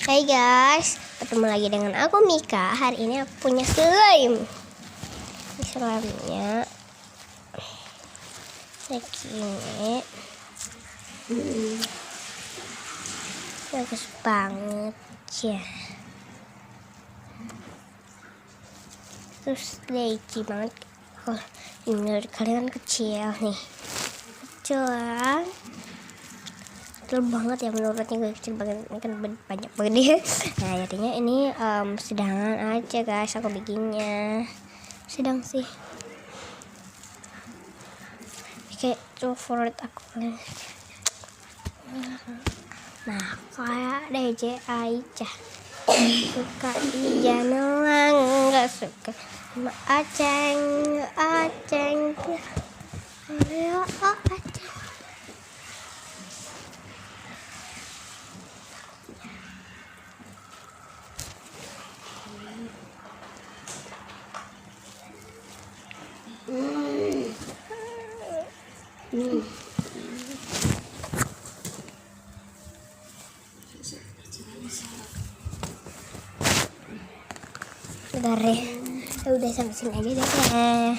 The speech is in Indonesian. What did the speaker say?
Hai guys, ketemu lagi dengan aku Mika. Hari ini aku punya slime. Ini slime-nya kayak gini. Bagus banget ya. Terus leggy banget. Oh, ini menurut kalian kecil nih. Kecil lah. Kecil banget ya, menurutnya gue kecil banget, kan banyak banget dia. Nah jadinya ini sedangan aja guys aku bikinnya, sedang sih kayak favorit aku. Nah kayak DJ aja suka iya nelang, nggak suka sama aceng ayo aceng. Bentar ya, udah sampai sini aja deh.